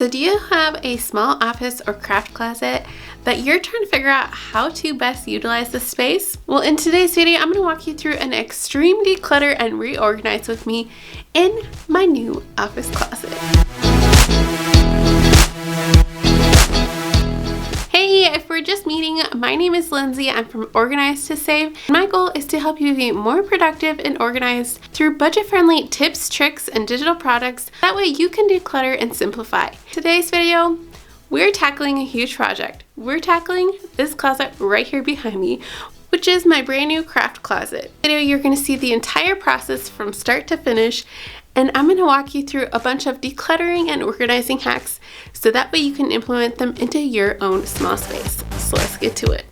So do you have a small office or craft closet that you're trying to figure out how to best utilize the space? Well, in today's video, I'm going to walk you through an extreme declutter and reorganize with me in my new office closet. Hey, if we're just meeting, my name is Lindsay. I'm from Organize to Save. My goal is to help you be more productive and organized through budget-friendly tips, tricks, and digital products. That way you can declutter and simplify. Today's video, we're tackling a huge project. We're tackling this closet right here behind me, which is my brand new craft closet. In this video, you're going to see the entire process from start to finish, and I'm going to walk you through a bunch of decluttering and organizing hacks so that way you can implement them into your own small space. So let's get to it.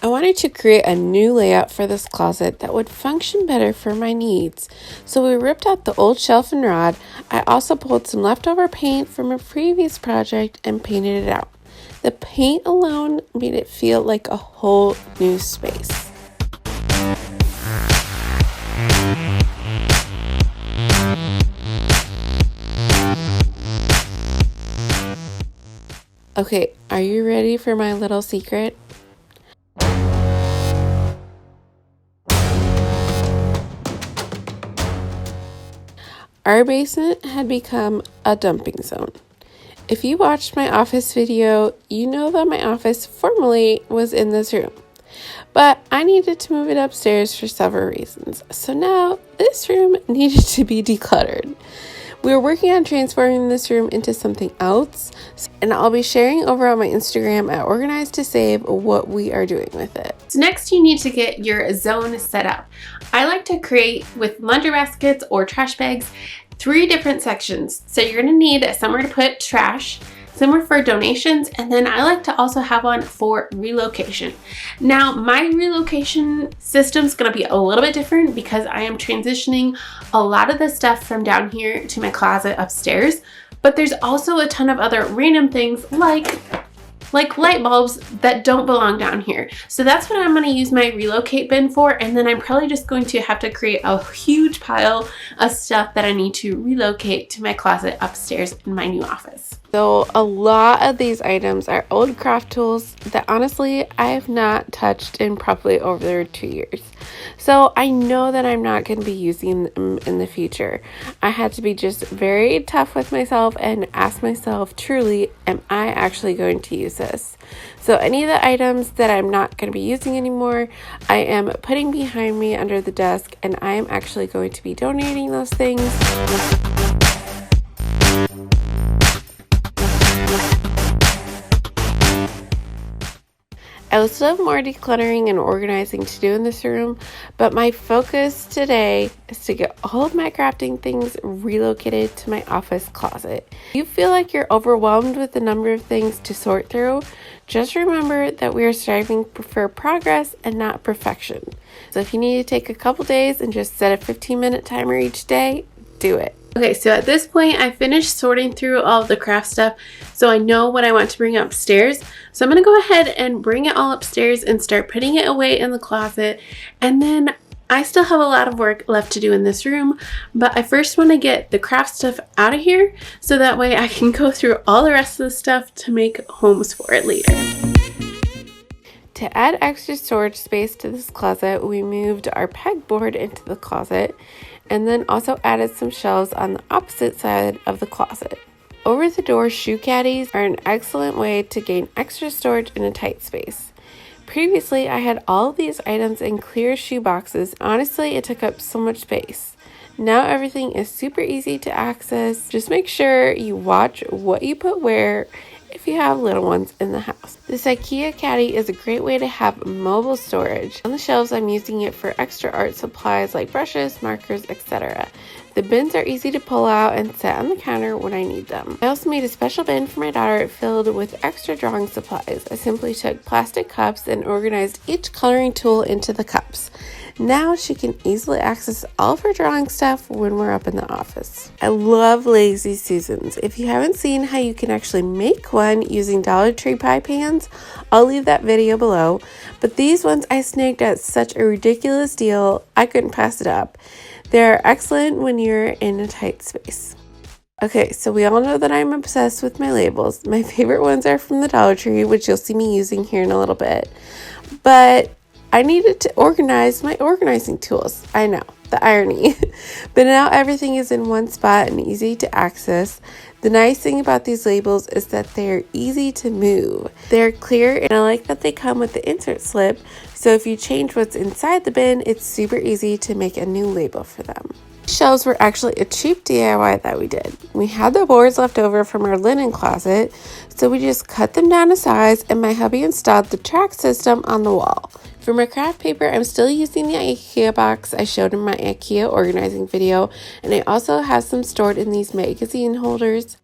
I wanted to create a new layout for this closet that would function better for my needs. So we ripped out the old shelf and rod. I also pulled some leftover paint from a previous project and painted it out. The paint alone made it feel like a whole new space. Okay, are you ready for my little secret? Our basement had become a dumping zone. If you watched my office video, you know that my office formerly was in this room. But I needed to move it upstairs for several reasons. So now this room needed to be decluttered. We were working on transforming this room into something else, and I'll be sharing over on my Instagram at Organize to Save what we are doing with it. So next you need to get your zone set up. I like to create with laundry baskets or trash bags 3 different sections. So you're gonna need somewhere to put trash, somewhere for donations, and then I like to also have one for relocation. Now, my relocation system is gonna be a little bit different because I am transitioning a lot of the stuff from down here to my closet upstairs, but there's also a ton of other random things like light bulbs that don't belong down here. So that's what I'm going to use my relocate bin for, and then I'm probably just going to have to create a huge pile of stuff that I need to relocate to my closet upstairs in my new office. So a lot of these items are old craft tools that honestly I have not touched in probably over 2 years. So I know that I'm not going to be using them in the future. I had to be just very tough with myself and ask myself truly, am I actually going to use this? So any of the items that I'm not going to be using anymore, I am putting behind me under the desk, and I am actually going to be donating those things. I will still have more decluttering and organizing to do in this room, but my focus today is to get all of my crafting things relocated to my office closet. If you feel like you're overwhelmed with the number of things to sort through, just remember that we are striving for progress and not perfection. So if you need to take a couple days and just set a 15-minute timer each day, do it. Okay, so at this point, I finished sorting through all of the craft stuff, so I know what I want to bring upstairs. So I'm going to go ahead and bring it all upstairs and start putting it away in the closet. And then I still have a lot of work left to do in this room, but I first want to get the craft stuff out of here so that way I can go through all the rest of the stuff to make homes for it later. To add extra storage space to this closet, we moved our pegboard into the closet and then also added some shelves on the opposite side of the closet. Over-the-door shoe caddies are an excellent way to gain extra storage in a tight space. Previously, I had all of these items in clear shoe boxes. Honestly, it took up so much space. Now everything is super easy to access. Just make sure you watch what you put where if you have little ones in the house. This IKEA caddy is a great way to have mobile storage. On the shelves, I'm using it for extra art supplies like brushes, markers, etc. The bins are easy to pull out and set on the counter when I need them. I also made a special bin for my daughter filled with extra drawing supplies. I simply took plastic cups and organized each coloring tool into the cups. Now she can easily access all of her drawing stuff when we're up in the office. I love Lazy Susans. If you haven't seen how you can actually make one using Dollar Tree pie pans, I'll leave that video below. But these ones I snagged at such a ridiculous deal, I couldn't pass it up. They're excellent when you're in a tight space. Okay, so we all know that I'm obsessed with my labels. My favorite ones are from the Dollar Tree, which you'll see me using here in a little bit. But I needed to organize my organizing tools. I know, the irony. But now everything is in one spot and easy to access. The nice thing about these labels is that they're easy to move. They're clear, and I like that they come with the insert slip, so if you change what's inside the bin, it's super easy to make a new label for them. Shelves were actually a cheap DIY that we did. We had the boards left over from our linen closet, so we just cut them down to size, and my hubby installed the track system on the wall. For my craft paper, I'm still using the IKEA box I showed in my IKEA organizing video, and I also have some stored in these magazine holders.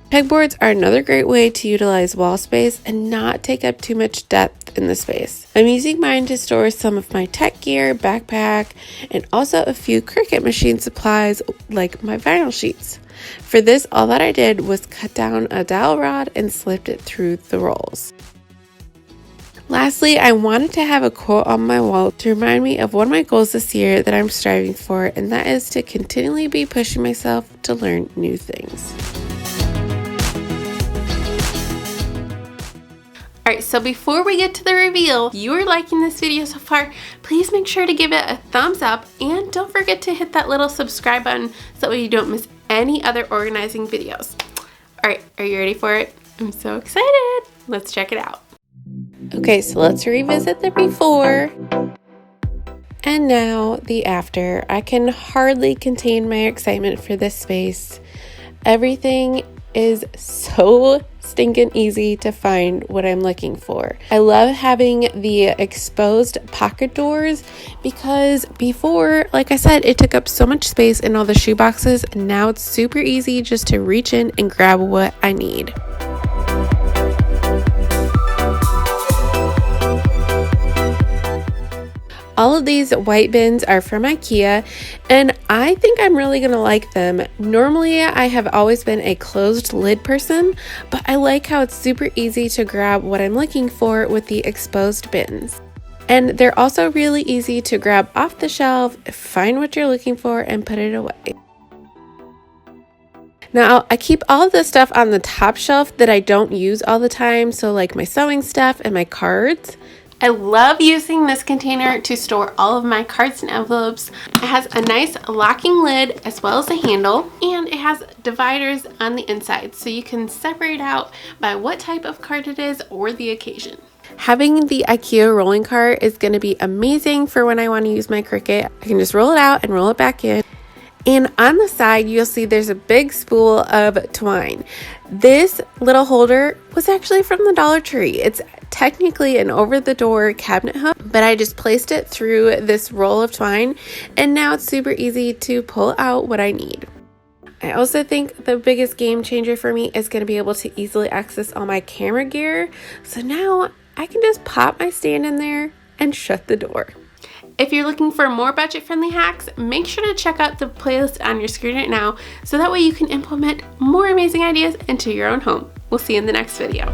Pegboards are another great way to utilize wall space and not take up too much depth in the space. I'm using mine to store some of my tech gear, backpack, and also a few Cricut machine supplies like my vinyl sheets. For this, all that I did was cut down a dowel rod and slipped it through the rolls. Lastly, I wanted to have a quote on my wall to remind me of one of my goals this year that I'm striving for, and that is to continually be pushing myself to learn new things. Alright, so before we get to the reveal, if you are liking this video so far, please make sure to give it a thumbs up and don't forget to hit that little subscribe button so that way you don't miss any other organizing videos. Alright, are you ready for it? I'm so excited! Let's check it out. Okay, so let's revisit the before and now the after. I can hardly contain my excitement for this space. Everything is so stinking easy to find what I'm looking for. I love having the exposed pocket doors because before, like I said, it took up so much space in all the shoe boxes, and now it's super easy just to reach in and grab what I need. All of these white bins are from IKEA, and I think I'm really going to like them. Normally, I have always been a closed lid person, but I like how it's super easy to grab what I'm looking for with the exposed bins. And they're also really easy to grab off the shelf, find what you're looking for, and put it away. Now, I keep all of the stuff on the top shelf that I don't use all the time, so like my sewing stuff and my cards. I love using this container to store all of my cards and envelopes. It has a nice locking lid as well as a handle, and it has dividers on the inside so you can separate out by what type of card it is or the occasion. Having the IKEA rolling cart is going to be amazing for when I want to use my Cricut. I can just roll it out and roll it back in. And on the side, you'll see there's a big spool of twine. This little holder was actually from the Dollar Tree. It's technically an over-the-door cabinet hook, but I just placed it through this roll of twine, and now it's super easy to pull out what I need. I also think the biggest game changer for me is going to be able to easily access all my camera gear. So now I can just pop my stand in there and shut the door. If you're looking for more budget-friendly hacks, make sure to check out the playlist on your screen right now so that way you can implement more amazing ideas into your own home. We'll see you in the next video.